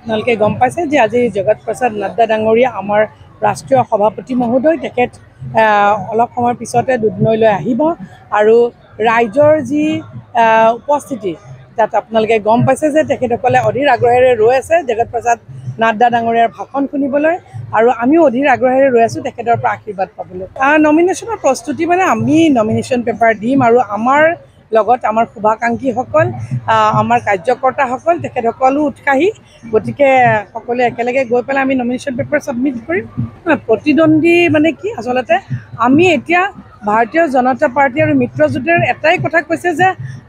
আপোনালোকে গম পাইছে যে আজি জগত প্ৰসাদ নাড্ডা ডাঙৰীয়া আমাৰ ৰাষ্ট্ৰীয় সভাপতি মহোদয় তেখেত অলপ সময়ৰ পিছতে দুধনৈলৈ আহিব আৰু ৰাইজৰ যি উপস্থিতি তাত আপোনালোকে গম পাইছে যে তেখেতসকলে অধীৰ আগ্ৰহেৰে ৰৈ আছে জগত প্ৰসাদ নাড্ডা ডাঙৰীয়াৰ ভাষণ শুনিবলৈ আৰু আমিও অধীৰ আগ্ৰহেৰে ৰৈ আছোঁ তেখেতৰ পৰা আশীৰ্বাদ পাবলৈ। নমিনেশ্যনৰ প্ৰস্তুতি মানে আমি নমিনেশ্যন পেপাৰ দিম আৰু আমাৰ লগত আমাৰ শুভাকাংক্ষীসকল আমাৰ কাৰ্যকৰ্তাসকল তেখেতসকলো উৎসাহী, গতিকে সকলোৱে একেলগে গৈ পেলাই আমি নমিনেশ্যন পেপাৰ ছাবমিট কৰিম। প্ৰতিদ্বন্দ্বী মানে কি আচলতে আমি এতিয়া ভাৰতীয় জনতা পাৰ্টি আৰু মিত্ৰজোঁটৰ এটাই কথা কৈছে যে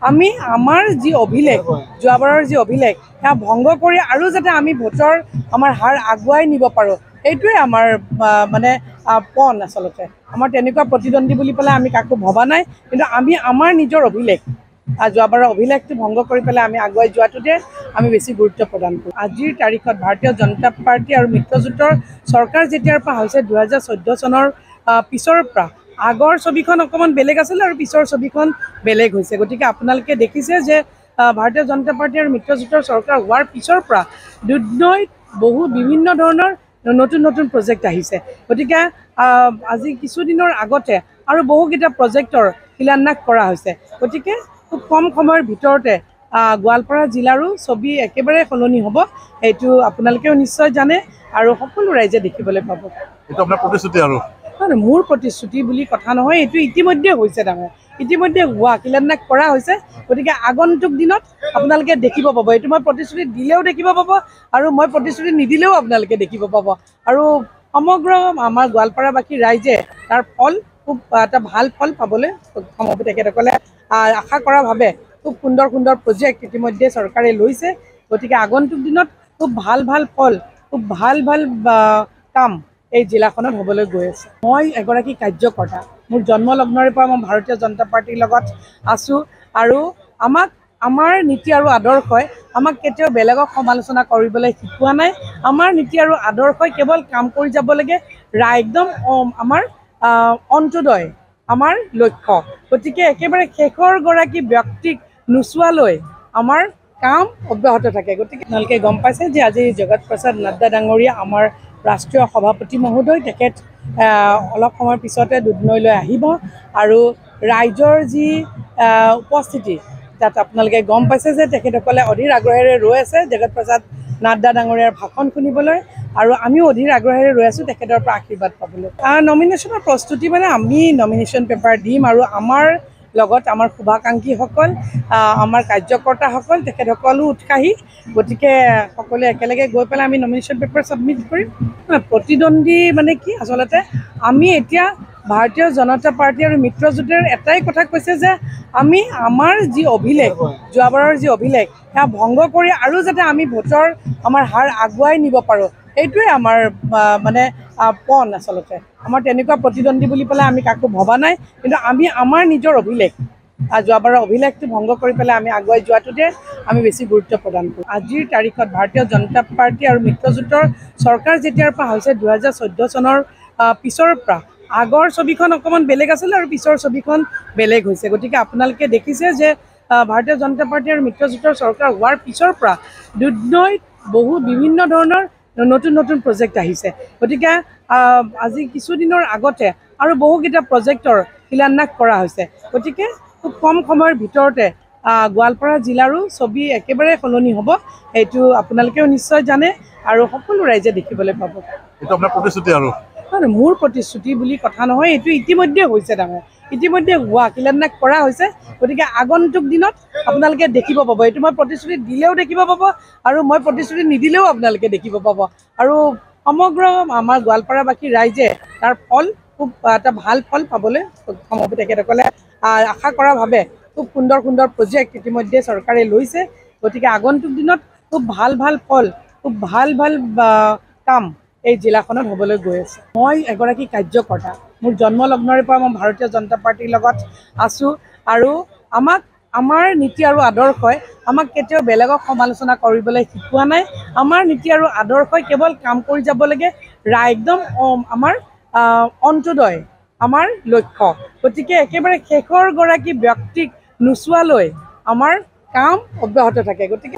আমি আমাৰ যি অভিলেখ যোৱাবাৰৰ যি অভিলেখ সেয়া ভংগ কৰি আৰু যাতে আমি ভোটৰ আমাৰ হাৰ আগুৱাই নিব পাৰোঁ এইটোৱে আমাৰ মানে পণ। আচলতে আমাৰ তেনেকুৱা প্ৰতিদ্বন্দ্বী বুলি পেলাই আমি কাকো ভবা নাই, কিন্তু আমি আমাৰ নিজৰ অভিলেখ যোৱাবাৰৰ অভিলেখটো ভংগ কৰি পেলাই আমি আগুৱাই যোৱাটোতে আমি বেছি গুৰুত্ব প্ৰদান কৰোঁ। আজিৰ তাৰিখত ভাৰতীয় জনতা পাৰ্টি আৰু মিত্ৰজোঁটৰ চৰকাৰ যেতিয়াৰ পৰা হৈছে 2014 চনৰ পিছৰ পৰা আগৰ ছবিখন অকণমান বেলেগ আছিলে আৰু পিছৰ ছবিখন বেলেগ হৈছে। গতিকে আপোনালোকে দেখিছে যে ভাৰতীয় জনতা পাৰ্টি আৰু মিত্ৰজোঁটৰ চৰকাৰ হোৱাৰ পিছৰ পৰা দুধনৈত বিভিন্ন ধৰণৰ নতুন নতুন প্ৰজেক্ট আহিছে। গতিকে আজি কিছুদিনৰ আগতে আৰু বহুকেইটা প্ৰজেক্টৰ শিলান্যাস কৰা হৈছে। গতিকে খুব কম সময়ৰ ভিতৰতে গোৱালপাৰা জিলাৰো ছবি একেবাৰে সলনি হ'ব, সেইটো আপোনালোকেও নিশ্চয় জানে আৰু সকলো ৰাইজে দেখিবলৈ পাব। এইটো আপোনাৰ প্ৰতিশ্ৰুতি আৰু মোৰ প্ৰতিশ্ৰুতি বুলি কথা নহয়, এইটো ইতিমধ্যে হৈছে ডাঙৰ, ইতিমধ্যে শিলান্যাস কৰা হৈছে। গতিকে আগন্তুক দিনত আপোনালোকে দেখিব পাব, এইটো মই প্ৰতিশ্ৰুতি দিলেও দেখিব পাব আৰু মই প্ৰতিশ্ৰুতি নিদিলেও আপোনালোকে দেখিব পাব। আৰু সমগ্ৰ আমাৰ গোৱালপাৰাবাসী ৰাইজে তাৰ ফল খুব এটা ভাল ফল পাবলৈ সক্ষম হ'ব। তেখেতসকলে আশা কৰা ভাৱে খুব সুন্দৰ সুন্দৰ প্ৰজেক্ট ইতিমধ্যে চৰকাৰে লৈছে। গতিকে আগন্তুক দিনত খুব ভাল ভাল ফল, খুব ভাল ভাল কাম এই জিলাখনত হ'বলৈ গৈ আছে। মই এগৰাকী কাৰ্যকৰ্তা, মোৰ জন্মলগ্নৰে পৰা মই ভাৰতীয় জনতা পাৰ্টিৰ লগত আছোঁ আৰু আমাৰ নীতি আৰু আদৰ্শই আমাক কেতিয়াও বেলেগক সমালোচনা কৰিবলৈ শিকোৱা নাই। আমাৰ নীতি আৰু আদৰ্শই কেৱল কাম কৰি যাব লাগে, একদম আমাৰ অন্তোদয় আমাৰ লক্ষ্য। গতিকে একেবাৰে শেষৰ গৰাকী ব্যক্তিক নোচোৱালৈ আমাৰ কাম অব্যাহত থাকে। গতিকে আপোনালোকে গম পাইছে যে আজি জগত প্ৰসাদ নাড্ডা ডাঙৰীয়া আমাৰ ৰাষ্ট্ৰীয় সভাপতি মহোদয় তেখেত অলপ সময়ৰ পিছতে দুধনৈলৈ আহিব আৰু ৰাইজৰ যি উপস্থিতি তাত আপোনালোকে গম পাইছে যে তেখেতসকলে অধীৰ আগ্ৰহেৰে ৰৈ আছে জগত প্ৰসাদ নাড্ডা ডাঙৰীয়াৰ ভাষণ শুনিবলৈ আৰু আমিও অধীৰ আগ্ৰহেৰে ৰৈ আছোঁ তেখেতৰ পৰা আশীৰ্বাদ পাবলৈ। নমিনেশ্যনৰ প্ৰস্তুতি মানে আমি নমিনেশ্যন পেপাৰ দিম আৰু আমাৰ লগত আমাৰ শুভাকাংক্ষীসকল আমাৰ কাৰ্যকৰ্তাসকল তেখেতসকলো উৎসাহী, গতিকে সকলোৱে একেলগে গৈ পেলাই আমি নমিনেশ্যন পেপাৰ ছাবমিট কৰিম। প্ৰতিদ্বন্দ্বী মানে কি আচলতে আমি এতিয়া ভাৰতীয় জনতা পাৰ্টি আৰু মিত্ৰজোঁটৰ এটাই কথা কৈছে যে আমি আমাৰ যি অভিলেখ যোৱাবাৰৰ যি অভিলেখ সেয়া ভংগ কৰি আৰু যাতে আমি ভোটৰ আমাৰ হাৰ আগুৱাই নিব পাৰোঁ এইটোৱে আমাৰ মানে পণ। আচলতে আমাৰ তেনেকুৱা প্ৰতিদ্বন্দ্বী বুলি পেলাই আমি কাকো ভবা নাই, কিন্তু আমি আমাৰ নিজৰ অভিলেখ যোৱাবাৰৰ অভিলেখটো ভংগ কৰি পেলাই আমি আগুৱাই যোৱাটোতে আমি বেছি গুৰুত্ব প্ৰদান কৰোঁ। আজিৰ তাৰিখত ভাৰতীয় জনতা পাৰ্টি আৰু মিত্ৰজোঁটৰ চৰকাৰ যেতিয়াৰ পৰা হৈছে 2014 চনৰ পিছৰ পৰা আগৰ ছবিখন অকণমান বেলেগ আছিলে আৰু পিছৰ ছবিখন বেলেগ হৈছে। গতিকে আপোনালোকে দেখিছে যে ভাৰতীয় জনতা পাৰ্টি আৰু মিত্ৰজোঁটৰ চৰকাৰ হোৱাৰ পিছৰ পৰা দুধনৈত বিভিন্ন ধৰণৰ নতুন নতুন প্ৰজেক্ট আহিছে। গতিকে আজি কিছুদিনৰ আগতে আৰু বহুকেইটা প্ৰজেক্টৰ শিলান্যাস কৰা হৈছে। গতিকে খুব কম সময়ৰ ভিতৰতে গোৱালপাৰা জিলাৰো ছবি একেবাৰে সলনি হ'ব, সেইটো আপোনালোকেও নিশ্চয় জানে আৰু সকলো ৰাইজে দেখিবলৈ পাব। এইটো আপোনাৰ প্ৰতিশ্ৰুতি আৰু মোৰ প্ৰতিশ্ৰুতি বুলি কথা নহয়, এইটো ইতিমধ্যে হৈছে ডাঙৰ, ইতিমধ্যে শিলান্যাস কৰা হৈছে। গতিকে আগন্তুক দিনত আপোনালোকে দেখিব পাব, এইটো মই প্ৰতিশ্ৰুতি দিলেও দেখিব পাব আৰু মই প্ৰতিশ্ৰুতি নিদিলেও আপোনালোকে দেখিব পাব। আৰু সমগ্ৰ আমাৰ গোৱালপাৰাবাসী ৰাইজে তাৰ ফল খুব এটা ভাল ফল পাবলৈ সক্ষম হ'ব। তেখেতসকলে আশা কৰা ভাৱে খুব সুন্দৰ সুন্দৰ প্ৰজেক্ট ইতিমধ্যে চৰকাৰে লৈছে। গতিকে আগন্তুক দিনত খুব ভাল ভাল ফল, খুব ভাল ভাল কাম এই জিলাখনত হ'বলৈ গৈ আছে। মই এগৰাকী কাৰ্যকৰ্তা, মোৰ জন্মলগ্নৰে পৰা মই ভাৰতীয় জনতা পাৰ্টিৰ লগত আছোঁ আৰু আমাৰ নীতি আৰু আদৰ্শই আমাক কেতিয়াও বেলেগক সমালোচনা কৰিবলৈ শিকোৱা নাই। আমাৰ নীতি আৰু আদৰ্শই কেৱল কাম কৰি যাব লাগে, একদম আমাৰ অন্তোদয় আমাৰ লক্ষ্য। গতিকে একেবাৰে শেষৰ গৰাকী ব্যক্তিক নোচোৱালৈ আমাৰ কাম অব্যাহত থাকে। গতিকে